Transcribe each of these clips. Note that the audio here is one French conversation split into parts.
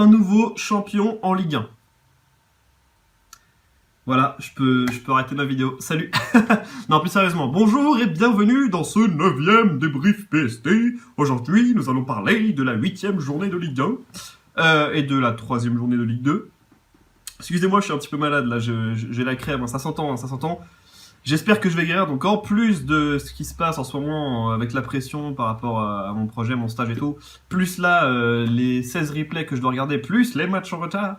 un nouveau champion en Ligue 1. Voilà, je peux arrêter ma vidéo. Salut. Non, plus sérieusement, bonjour et bienvenue dans ce 9e débrief PST. Aujourd'hui, nous allons parler de la 8e journée de Ligue 1 et de la 3e journée de Ligue 2. Excusez-moi, je suis un petit peu malade là, j'ai la crème, ça s'entend, ça s'entend. J'espère que je vais guérir, donc en plus de ce qui se passe en ce moment avec la pression par rapport à mon projet, mon stage et tout, plus là les 16 replays que je dois regarder, plus les matchs en retard,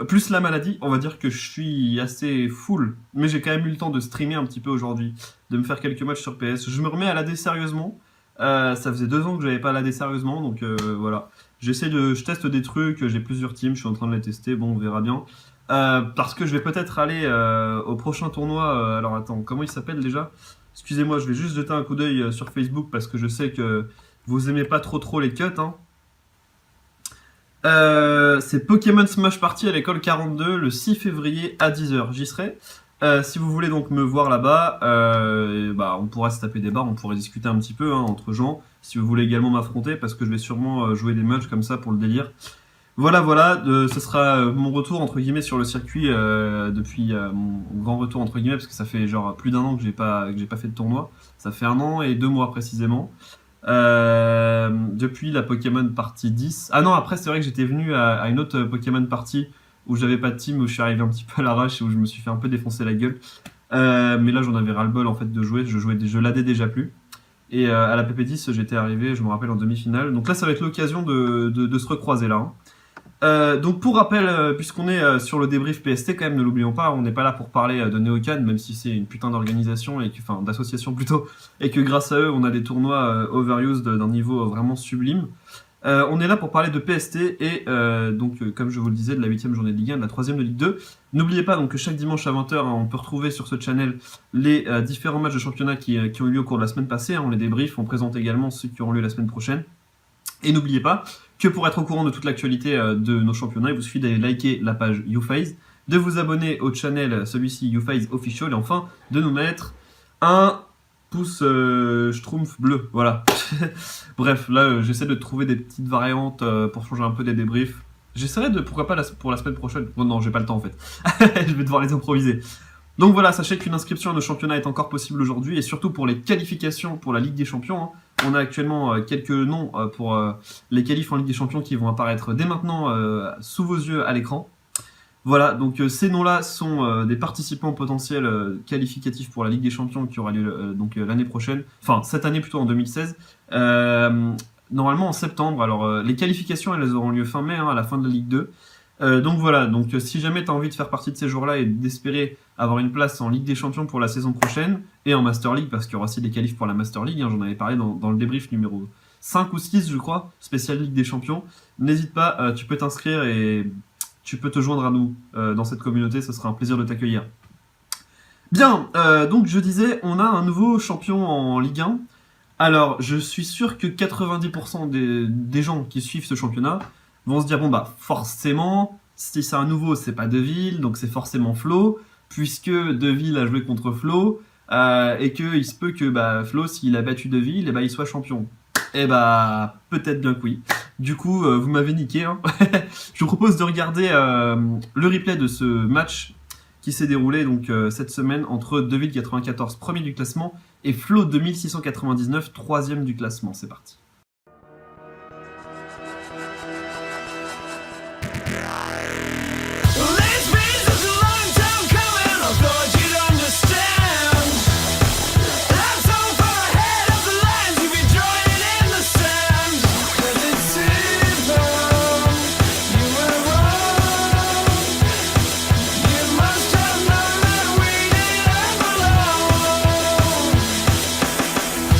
plus la maladie, on va dire que je suis assez full. Mais j'ai quand même eu le temps de streamer un petit peu aujourd'hui, de me faire quelques matchs sur PS. Je me remets à l'AD sérieusement, ça faisait 2 ans que j'avais pas l'AD sérieusement, donc voilà. Je teste des trucs, j'ai plusieurs teams, je suis en train de les tester, bon on verra bien. Parce que je vais peut-être aller au prochain tournoi. Alors attends, comment il s'appelle déjà? Excusez-moi, je vais juste jeter un coup d'œil sur Facebook parce que je sais que vous aimez pas trop les cuts. Hein. C'est Pokémon Smash Party à l'école 42 le 6 février à 10h. J'y serai. Si vous voulez donc me voir là-bas, on pourra se taper des barres, on pourrait discuter un petit peu entre gens. Si vous voulez également m'affronter, parce que je vais sûrement jouer des matchs comme ça pour le délire. Voilà, ce sera mon retour entre guillemets sur le circuit depuis mon grand retour entre guillemets parce que ça fait genre plus d'1 an que j'ai pas fait de tournoi. Ça fait 1 an et 2 mois précisément. Depuis la Pokémon Party 10. Ah non, après c'est vrai que j'étais venu à une autre Pokémon Party où j'avais pas de team, où je suis arrivé un petit peu à l'arrache et où je me suis fait un peu défoncer la gueule. Mais là j'en avais ras-le-bol en fait de jouer. Je l'adais déjà plus. Et à la PP10 j'étais arrivé, je me rappelle, en demi-finale. Donc là ça va être l'occasion de se recroiser là. Hein. Donc pour rappel, puisqu'on est sur le débrief PST quand même, ne l'oublions pas, on n'est pas là pour parler de Neocan, même si c'est une putain d'organisation, d'association plutôt, et que grâce à eux on a des tournois overused d'un niveau vraiment sublime. On est là pour parler de PST et comme je vous le disais, de la 8e journée de Ligue 1, de la 3e de Ligue 2. N'oubliez pas donc que chaque dimanche à 20h, on peut retrouver sur ce channel les différents matchs de championnat qui ont eu lieu au cours de la semaine passée. On les débrief, on présente également ceux qui auront lieu la semaine prochaine. Et n'oubliez pas que pour être au courant de toute l'actualité de nos championnats, il vous suffit d'aller liker la page YouPhase, de vous abonner au channel, celui-ci YouPhase Official, et enfin de nous mettre un pouce schtroumpf bleu, voilà. Bref, là j'essaie de trouver des petites variantes pour changer un peu des débriefs. J'essaierai pourquoi pas pour la semaine prochaine. Bon, non, j'ai pas le temps en fait. Je vais devoir les improviser. Donc voilà, sachez qu'une inscription à nos championnats est encore possible aujourd'hui, et surtout pour les qualifications pour la Ligue des Champions. Hein. On a actuellement quelques noms pour les qualifs en Ligue des Champions qui vont apparaître dès maintenant sous vos yeux à l'écran. Voilà, donc ces noms-là sont des participants potentiels qualificatifs pour la Ligue des Champions qui aura lieu l'année prochaine, enfin cette année plutôt en 2016. Normalement en septembre. Alors les qualifications elles auront lieu fin mai, à la fin de la Ligue 2. Donc voilà, si jamais tu as envie de faire partie de ces jours-là et d'espérer avoir une place en Ligue des Champions pour la saison prochaine et en Master League, parce qu'il y aura aussi des qualifs pour la Master League, j'en avais parlé dans le débrief numéro 5 ou 6 je crois, spécial Ligue des Champions, n'hésite pas, tu peux t'inscrire et tu peux te joindre à nous dans cette communauté, ce sera un plaisir de t'accueillir. Bien, donc je disais, on a un nouveau champion en Ligue 1. Alors, je suis sûr que 90% des gens qui suivent ce championnat vont se dire, forcément, si c'est un nouveau, c'est pas Deville, donc c'est forcément Flo, puisque Deville a joué contre Flo, et qu'il se peut que Flo, s'il a battu Deville, il soit champion. Peut-être bien que oui. Du coup, vous m'avez niqué. Hein. Je vous propose de regarder le replay de ce match qui s'est déroulé cette semaine entre Deville 94, premier du classement, et Flo 2699, troisième du classement. C'est parti.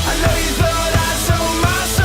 I know you thought I sold my soul.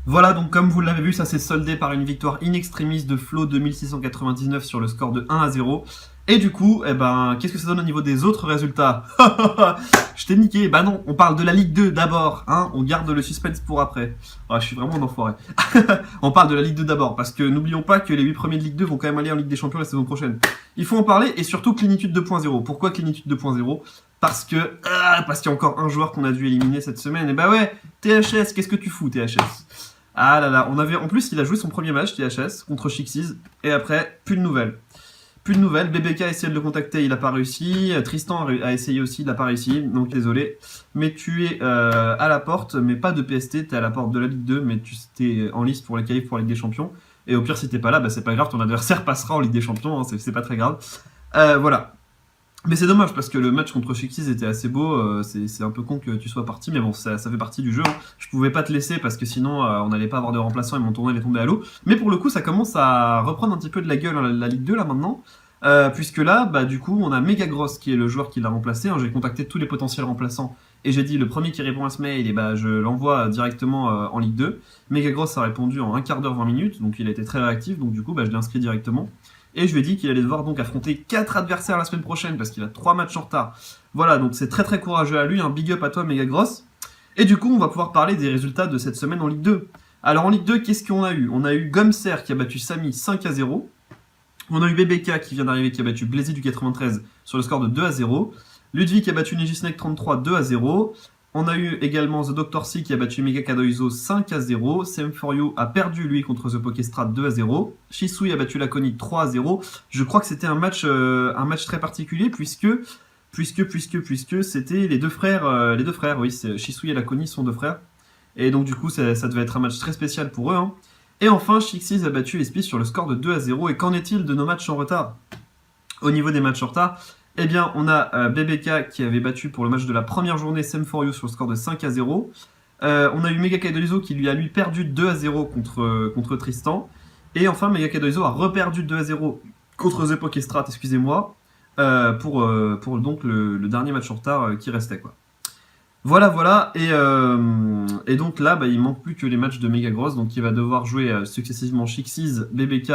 Voilà, donc comme vous l'avez vu, ça s'est soldé par une victoire in extremis de Flo 2699 sur le score de 1-0. Et du coup, eh ben, qu'est-ce que ça donne au niveau des autres résultats? Je t'ai niqué. Bah non, on parle de la Ligue 2 d'abord, hein. On garde le suspense pour après. Ah, je suis vraiment un enfoiré. On parle de la Ligue 2 d'abord, parce que n'oublions pas que les 8 premiers de Ligue 2 vont quand même aller en Ligue des Champions la saison prochaine. Il faut en parler, et surtout Clinitude 2.0. Pourquoi Clinitude 2.0? Parce qu'il y a encore un joueur qu'on a dû éliminer cette semaine. Et bah ouais, THS, qu'est-ce que tu fous, THS? Ah là là, en plus, il a joué son premier match, THS, contre Shixies, et après, plus de nouvelles. Plus de nouvelles, BBK a essayé de le contacter, il n'a pas réussi, Tristan a essayé aussi, il n'a pas réussi, donc désolé. Mais tu es à la porte, mais pas de PST, tu es à la porte de la Ligue 2, mais tu es en liste pour les qualifs pour la Ligue des Champions. Et au pire, si t'es pas là, bah c'est pas grave, ton adversaire passera en Ligue des Champions, hein, c'est pas très grave. Voilà. Mais c'est dommage parce que le match contre Shixies était assez beau, c'est un peu con que tu sois parti, mais bon, ça fait partie du jeu. Hein. Je pouvais pas te laisser parce que sinon on n'allait pas avoir de remplaçant et mon tournoi allait tomber à l'eau. Mais pour le coup, ça commence à reprendre un petit peu de la gueule la Ligue 2 là maintenant. Puisque là, bah, du coup, on a Megagross qui est le joueur qui l'a remplacé. Hein. J'ai contacté tous les potentiels remplaçants et j'ai dit le premier qui répond à ce mail, et bah, je l'envoie directement en Ligue 2. Megagross a répondu en 1 quart d'heure, 20 minutes, donc il a été très réactif, donc du coup, bah, je l'ai inscrit directement. Et je lui ai dit qu'il allait devoir donc affronter 4 adversaires la semaine prochaine parce qu'il a 3 matchs en retard. Voilà, donc c'est très très courageux à lui, un big up à toi Megagross. Et du coup, on va pouvoir parler des résultats de cette semaine en Ligue 2. Alors en Ligue 2, qu'est-ce qu'on a eu? On a eu Gomser qui a battu Samy 5-0. On a eu BBK qui vient d'arriver, qui a battu Blazy du 93 sur le score de 2-0. Ludwig qui a battu Negisnek 33 2-0. On a eu également The Dr. C qui a battu Mega Kadoizo 5-0. Sem4You a perdu lui contre The Pokestrat 2-0. Shisui a battu Laconi 3-0. Je crois que c'était un match très particulier puisque c'était les deux frères, oui, Shisui et Laconi sont deux frères. Et donc du coup ça devait être un match très spécial pour eux. Hein. Et enfin, Shixies a battu Espis sur le score de 2-0. Et qu'en est-il de nos matchs en retard? Au niveau des matchs en retard, eh bien, on a BBK qui avait battu pour le match de la première journée Sem4You sur le score de 5-0. On a eu Mega Kadoizo qui lui a perdu 2-0 contre Tristan. Et enfin, Mega Kadoizo a reperdu 2-0 contre The Pokestrat, excusez-moi, pour donc le dernier match en retard qui restait, quoi. Voilà, et donc là, bah, il manque plus que les matchs de Megagross, donc il va devoir jouer successivement Shixies, BBK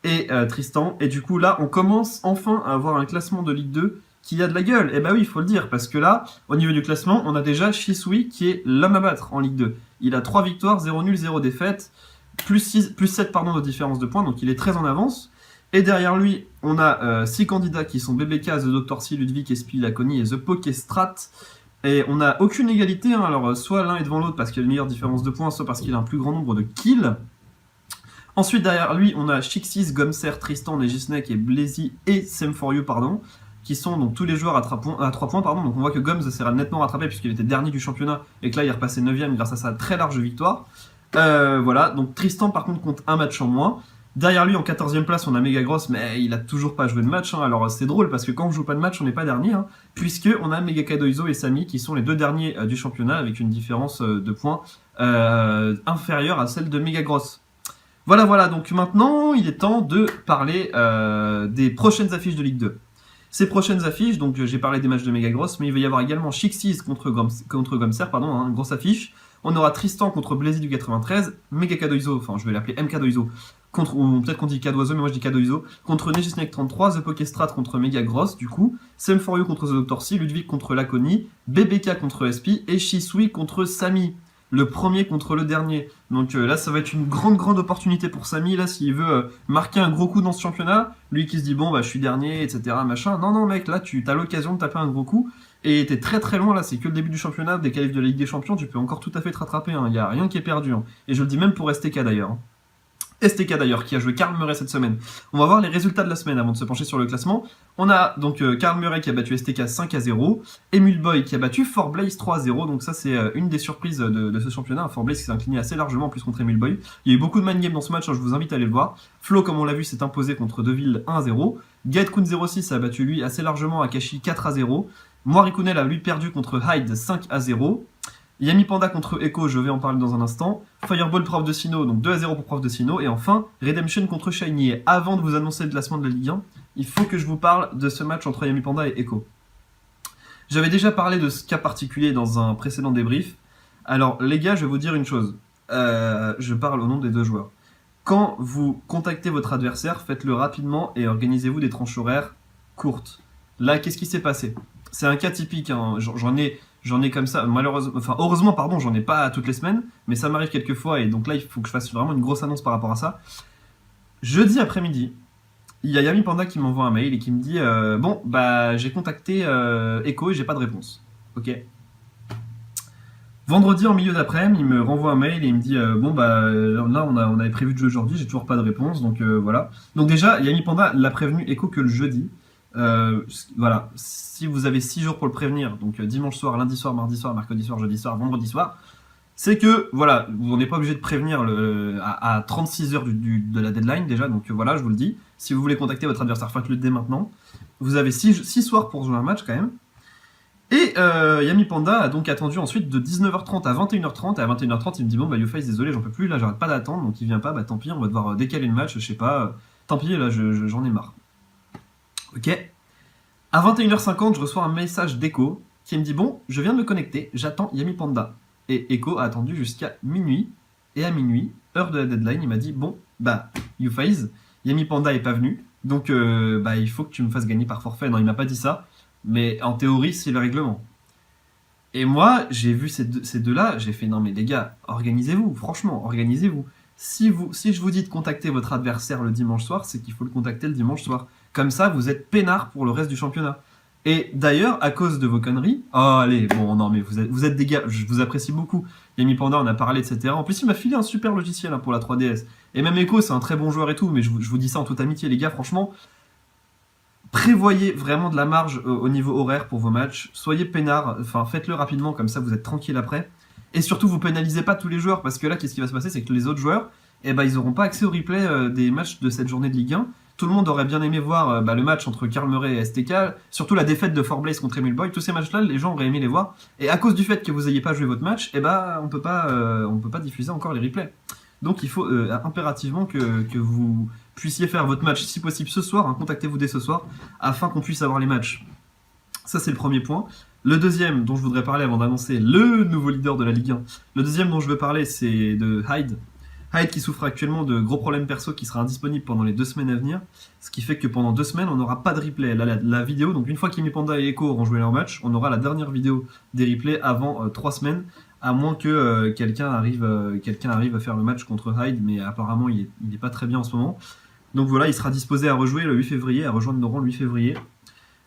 et Tristan. Et du coup, là, on commence enfin à avoir un classement de Ligue 2 qui a de la gueule. Et bah oui, il faut le dire, parce que là, au niveau du classement, on a déjà Shisui qui est l'homme à battre en Ligue 2. Il a 3 victoires, 0 nul, 0 défaite, plus 7 de différence de points, donc il est très en avance. Et derrière lui, on a 6 candidats qui sont BBK, The Dr. C, Ludwig, Espi, Laconi et The Pokestrat. Et on n'a aucune égalité, hein. Alors soit l'un est devant l'autre parce qu'il a une meilleure différence de points, soit parce qu'il a un plus grand nombre de kills. Ensuite, derrière lui, on a Shixies, Gomser, Tristan, Negisnek et Blazy et Sem4You, pardon, qui sont donc tous les joueurs à 3 points, pardon. Donc on voit que Goms s'est nettement rattrapé puisqu'il était dernier du championnat et que là il est repassé 9ème grâce à sa très large victoire. Voilà, donc Tristan par contre compte un match en moins. Derrière lui, en 14ème place, on a Megagross, mais il a toujours pas joué de match. Hein. Alors c'est drôle parce que quand on joue pas de match, on n'est pas dernier, hein, puisque on a Mega Kadoizo et Samy qui sont les deux derniers du championnat avec une différence de points inférieure à celle de Megagross. Voilà, donc maintenant, il est temps de parler des prochaines affiches de Ligue 2. Ces prochaines affiches, donc j'ai parlé des matchs de Megagross, mais il va y avoir également Shixies contre Gomser, pardon, hein, grosse affiche. On aura Tristan contre Blazy du 93, Mega Kadoizo, enfin je vais l'appeler M Kadoizo, ou peut-être qu'on dit Kadoizo, mais moi je dis Kadoizo, contre Negisnek 33, The Pokestrat contre Megagross, du coup, Sem4You contre The Dr. C, Ludwig contre Laconi, BBK contre SP et Shisui contre Samy. Le premier contre le dernier. Donc là, ça va être une grande opportunité pour Samy, là, s'il veut marquer un gros coup dans ce championnat. Lui qui se dit, bon, bah, je suis dernier, etc., machin. Non, mec, là, tu as l'occasion de taper un gros coup. Et t'es très loin, là, c'est que le début du championnat, des qualifs de la Ligue des Champions, tu peux encore tout à fait te rattraper, hein. Il n'y a rien qui est perdu. Hein. Et je le dis même pour STK, d'ailleurs. Hein. STK d'ailleurs, qui a joué Karl Murray cette semaine. On va voir les résultats de la semaine avant de se pencher sur le classement. On a donc Karl Murray qui a battu STK 5-0, Emule Boy qui a battu Forblaze 3-0, donc ça c'est une des surprises de ce championnat. Forblaze qui s'est incliné assez largement en plus contre Emule Boy. Il y a eu beaucoup de man game dans ce match, hein, je vous invite à aller le voir. Flo, comme on l'a vu, s'est imposé contre Deville 1-0. Gaetkun06 a battu lui assez largement Akashi 4-0. Moirikunel a lui perdu contre Hyde 5-0. Yami Panda contre Echo, je vais en parler dans un instant. Fireball Prof de Sino, donc 2-0 pour Prof de Sino. Et enfin, Redemption contre Shiny. Et avant de vous annoncer le classement de la Ligue 1, il faut que je vous parle de ce match entre Yami Panda et Echo. J'avais déjà parlé de ce cas particulier dans un précédent débrief. Alors les gars, je vais vous dire une chose. je parle au nom des deux joueurs. Quand vous contactez votre adversaire, faites-le rapidement et organisez-vous des tranches horaires courtes. Là, qu'est-ce qui s'est passé? C'est un cas typique, hein. J'en ai comme ça, malheureusement, enfin heureusement, pardon, j'en ai pas toutes les semaines, mais ça m'arrive quelques fois et donc là, il faut que je fasse vraiment une grosse annonce par rapport à ça. Jeudi après-midi, il y a Yami Panda qui m'envoie un mail et qui me dit bon, bah j'ai contacté Echo et j'ai pas de réponse. Ok. Vendredi en milieu d'après-midi, il me renvoie un mail et il me dit bon bah là on avait prévu de jouer aujourd'hui, j'ai toujours pas de réponse donc voilà. Donc déjà Yami Panda l'a prévenu Echo que le jeudi. Voilà, si vous avez 6 jours pour le prévenir, donc dimanche soir, lundi soir, mardi soir, mercredi soir, jeudi soir, vendredi soir, c'est que voilà, on n'est pas obligé de prévenir à 36 heures de la deadline déjà, donc voilà, je vous le dis. Si vous voulez contacter votre adversaire, faites-le dès maintenant. Vous avez 6 soirs pour jouer un match quand même. Et Yami Panda a donc attendu ensuite de 19h30 à 21h30. Et à 21h30, il me dit bon, bah YouFace, désolé, j'en peux plus, là, j'arrête pas d'attendre, donc il vient pas, bah tant pis, on va devoir décaler le match, je sais pas, tant pis, là, j'en ai marre. Ok. À 21h50, je reçois un message d'Echo qui me dit bon, je viens de me connecter, j'attends Yami Panda. Et Echo a attendu jusqu'à minuit. Et à minuit, heure de la deadline, il m'a dit bon, bah, YouFace, Yami Panda est pas venu, donc bah, il faut que tu me fasses gagner par forfait. Non, il m'a pas dit ça, mais en théorie, c'est le règlement. Et moi, j'ai vu ces deux-là, j'ai fait non, mais les gars, organisez-vous, franchement, organisez-vous. Si je vous dis de contacter votre adversaire le dimanche soir, c'est qu'il faut le contacter le dimanche soir. Comme ça, vous êtes peinard pour le reste du championnat. Et d'ailleurs, à cause de vos conneries, oh allez, bon, non, mais vous êtes des gars, je vous apprécie beaucoup. Yami Panda, on a parlé, etc. En plus, il m'a filé un super logiciel hein, pour la 3DS. Et même Echo, c'est un très bon joueur et tout, mais je vous dis ça en toute amitié, les gars, franchement, prévoyez vraiment de la marge au niveau horaire pour vos matchs. Soyez peinards, enfin, faites-le rapidement, comme ça, vous êtes tranquille après. Et surtout, vous pénalisez pas tous les joueurs, parce que là, qu'est-ce qui va se passer, c'est que les autres joueurs, eh ben, ils n'auront pas accès au replay des matchs de cette journée de Ligue 1. Tout le monde aurait bien aimé voir le match entre Karl Murray et STK, surtout la défaite de Forblaze contre Emil Boy. Tous ces matchs-là, les gens auraient aimé les voir. Et à cause du fait que vous n'ayez pas joué votre match, eh ben, on peut pas diffuser encore les replays. Donc il faut impérativement que vous puissiez faire votre match, si possible ce soir, hein, contactez-vous dès ce soir, afin qu'on puisse avoir les matchs. Ça, c'est le premier point. Le deuxième dont je voudrais parler avant d'annoncer le nouveau leader de la Ligue 1, le deuxième dont je veux parler, c'est de Hyde. Hyde qui souffre actuellement de gros problèmes perso qui sera indisponible pendant les 2 semaines à venir, ce qui fait que pendant 2 semaines, on n'aura pas de replay. Là, la vidéo, donc une fois qu'Yami Panda et Echo auront joué leur match, on aura la dernière vidéo des replays avant 3 semaines, à moins que quelqu'un arrive à faire le match contre Hyde, mais apparemment, il est pas très bien en ce moment. Donc voilà, il sera disposé à rejouer le 8 février, à rejoindre Noran le 8 février.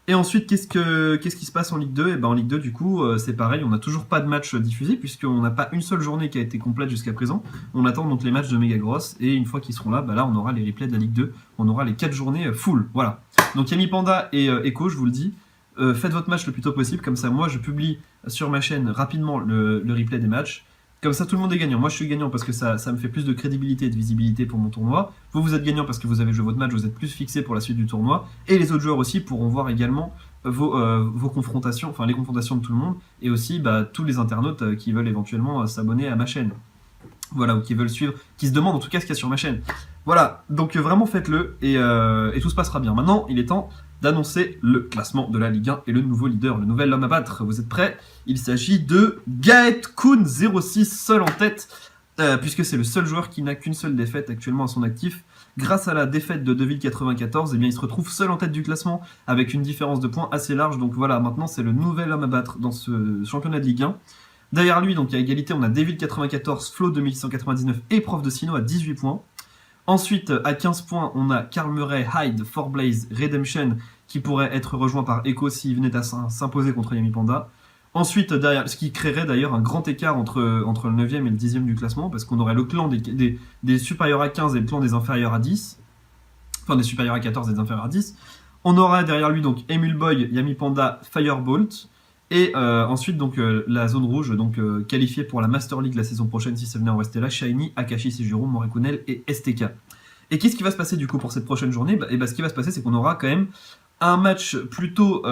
Et ensuite, qu'est-ce qui se passe en Ligue 2? Et ben en Ligue 2, du coup, c'est pareil, on n'a toujours pas de match diffusé, puisqu'on n'a pas une seule journée qui a été complète jusqu'à présent. On attend donc les matchs de Mega Gross, et une fois qu'ils seront là, bah là, on aura les replays de la Ligue 2, on aura les 4 journées full, voilà. Donc Yami Panda et Echo, je vous le dis, faites votre match le plus tôt possible, comme ça, moi, je publie sur ma chaîne rapidement le replay des matchs. Comme ça, tout le monde est gagnant. Moi, je suis gagnant parce que ça me fait plus de crédibilité et de visibilité pour mon tournoi. Vous êtes gagnant parce que vous avez joué votre match, vous êtes plus fixé pour la suite du tournoi. Et les autres joueurs aussi pourront voir également vos confrontations, enfin les confrontations de tout le monde. Et aussi tous les internautes qui veulent éventuellement s'abonner à ma chaîne. Voilà, ou qui veulent suivre, qui se demandent en tout cas ce qu'il y a sur ma chaîne. Voilà, donc vraiment faites-le et tout se passera bien. Maintenant, il est temps d'annoncer le classement de la Ligue 1 et le nouveau leader, le nouvel homme à battre. Vous êtes prêts? Il s'agit de Gaet-kun06, seul en tête, puisque c'est le seul joueur qui n'a qu'une seule défaite actuellement à son actif. Grâce à la défaite de Deville 94, eh bien, il se retrouve seul en tête du classement avec une différence de points assez large. Donc voilà, maintenant c'est le nouvel homme à battre dans ce championnat de Ligue 1. Derrière lui, donc à égalité, on a Deville 94, Flo 2199 et Prof de Sino à 18 points. Ensuite, à 15 points, on a Karl Murray, Hyde, Forblaze, Redemption, qui pourrait être rejoint par Echo s'il venait à s'imposer contre Yami Panda. Ensuite, derrière, ce qui créerait d'ailleurs un grand écart entre le 9e et le 10e du classement, parce qu'on aurait le clan des supérieurs à 15 et le clan des inférieurs à 10. Enfin, des supérieurs à 14 et des inférieurs à 10. On aura derrière lui donc Emil Boy, Yami Panda, Firebolt. Et ensuite, donc, la zone rouge, donc qualifiée pour la Master League la saison prochaine, si ça venait en rester là, Shiny, Akashi Sejiro, Morikunnel et STK. Et qu'est-ce qui va se passer du coup pour cette prochaine journée? Ce qui va se passer, c'est qu'on aura quand même un match plutôt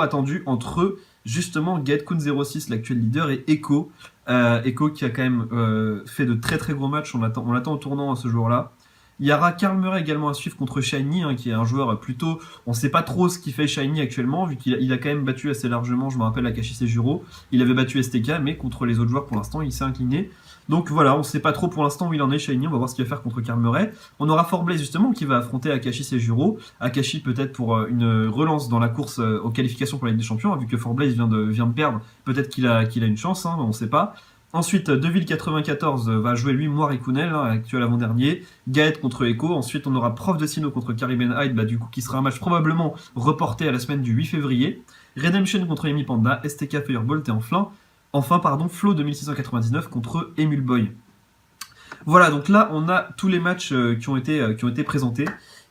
attendu entre justement Gaet-kun06, l'actuel leader, et Echo. Echo qui a quand même fait de très très gros matchs, on l'attend au tournant à ce jour-là. Il y aura Karl Murray également à suivre contre Shiny, hein, qui est un joueur plutôt... On ne sait pas trop ce qu'il fait Shiny actuellement, vu qu'il a quand même battu assez largement, je me rappelle, Akashi Sejuro. Il avait battu STK, mais contre les autres joueurs, pour l'instant, il s'est incliné. Donc voilà, on sait pas trop pour l'instant où il en est Shiny, on va voir ce qu'il va faire contre Karmeray. On aura Forblaze justement qui va affronter Akashi Sejuro. Akashi peut-être pour une relance dans la course aux qualifications pour la Ligue des Champions, vu que Forblaze vient de perdre, peut-être qu'il a une chance, hein, on sait pas. Ensuite, Deville 94 va jouer lui Moiré-Kunel, hein, actuel avant-dernier. Gaët contre Echo. Ensuite, on aura Prof de Sino contre Caribbean Hyde, du coup, qui sera un match probablement reporté à la semaine du 8 février. Redemption contre Amy Panda. STK Firebolt et enfin, Flo 2699 contre Emule Boy. Voilà, donc là, on a tous les matchs qui ont été présentés.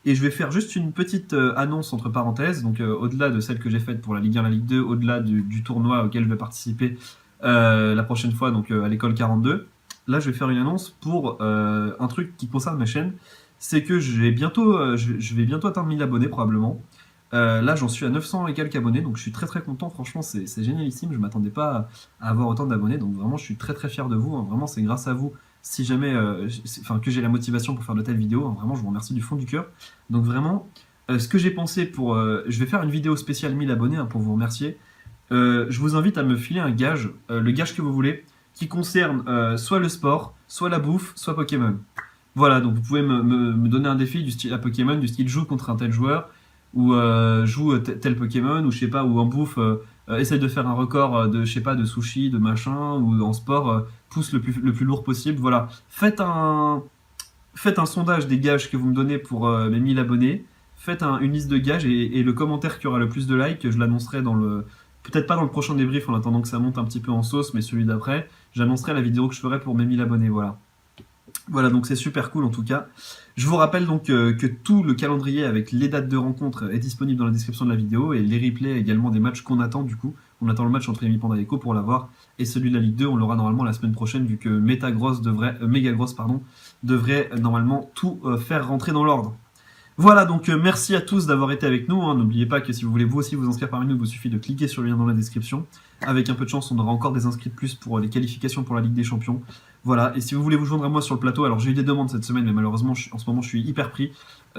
Et je vais faire juste une petite annonce entre parenthèses, donc au-delà de celle que j'ai faite pour la Ligue 1, la Ligue 2, au-delà du tournoi auquel je vais participer la prochaine fois, donc à l'école 42. Là, je vais faire une annonce pour un truc qui concerne ma chaîne. C'est que je vais bientôt atteindre 1000 abonnés probablement. Là, j'en suis à 900 et quelques abonnés, donc je suis très très content. Franchement, c'est génialissime. Je m'attendais pas à avoir autant d'abonnés, donc vraiment, je suis très très fier de vous. Hein. Vraiment, c'est grâce à vous, si jamais, que j'ai la motivation pour faire de telles vidéos. Hein. Vraiment, je vous remercie du fond du cœur. Donc vraiment, ce que j'ai pensé pour, je vais faire une vidéo spéciale 1000 abonnés hein, pour vous remercier. Je vous invite à me filer un gage, le gage que vous voulez, qui concerne soit le sport, soit la bouffe, soit Pokémon. Voilà, donc vous pouvez me donner un défi du style à Pokémon, du style joue contre un tel joueur, ou joue tel Pokémon, ou je sais pas, ou en bouffe, essaye de faire un record de, je sais pas, de sushi, de machin, ou en sport, pousse le plus lourd possible. Voilà, faites un sondage des gages que vous me donnez pour mes 1000 abonnés, faites une liste de gages, et le commentaire qui aura le plus de likes, je l'annoncerai dans le... Peut-être pas dans le prochain débrief en attendant que ça monte un petit peu en sauce, mais celui d'après, j'annoncerai la vidéo que je ferai pour mes 1000 abonnés, voilà. Voilà, donc c'est super cool en tout cas. Je vous rappelle donc que tout le calendrier avec les dates de rencontre est disponible dans la description de la vidéo, et les replays également des matchs qu'on attend du coup. On attend le match entre Amy Panda et Echo pour l'avoir, et celui de la Ligue 2, on l'aura normalement la semaine prochaine, vu que Megagross devrait normalement tout faire rentrer dans l'ordre. Voilà, donc merci à tous d'avoir été avec nous. Hein. N'oubliez pas que si vous voulez vous aussi vous inscrire parmi nous, il vous suffit de cliquer sur le lien dans la description. Avec un peu de chance, on aura encore des inscrits de plus pour les qualifications pour la Ligue des Champions. Voilà, et si vous voulez vous joindre à moi sur le plateau, alors j'ai eu des demandes cette semaine, mais malheureusement en ce moment je suis hyper pris.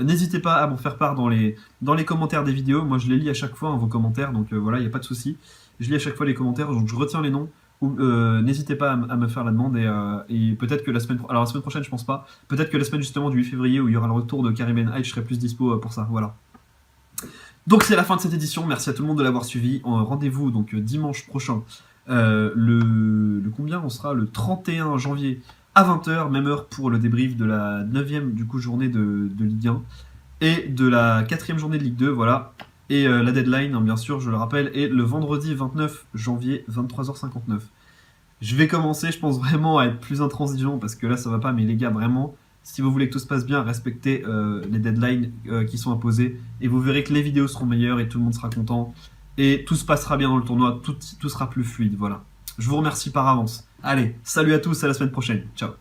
N'hésitez pas à m'en faire part dans les commentaires des vidéos. Moi je les lis à chaque fois, hein, vos commentaires, donc voilà, il n'y a pas de souci. Je lis à chaque fois les commentaires, donc je retiens les noms. N'hésitez pas à me faire la demande, et peut-être que la semaine prochaine je pense pas, peut-être que la semaine justement du 8 février où il y aura le retour de Caribbean Hyde, je serai plus dispo pour ça, voilà. Donc c'est la fin de cette édition, merci à tout le monde de l'avoir suivi. Rendez-vous donc dimanche prochain, le combien on sera, le 31 janvier à 20h, même heure pour le débrief de la 9e du coup journée de Ligue 1 et de la 4e journée de Ligue 2, voilà. Et la deadline, hein, bien sûr, je le rappelle, est le vendredi 29 janvier, 23h59. Je vais commencer, je pense vraiment à être plus intransigeant, parce que là, ça va pas, mais les gars, vraiment, si vous voulez que tout se passe bien, respectez les deadlines qui sont imposées, et vous verrez que les vidéos seront meilleures, et tout le monde sera content, et tout se passera bien dans le tournoi, tout sera plus fluide, voilà. Je vous remercie par avance. Allez, salut à tous, à la semaine prochaine. Ciao.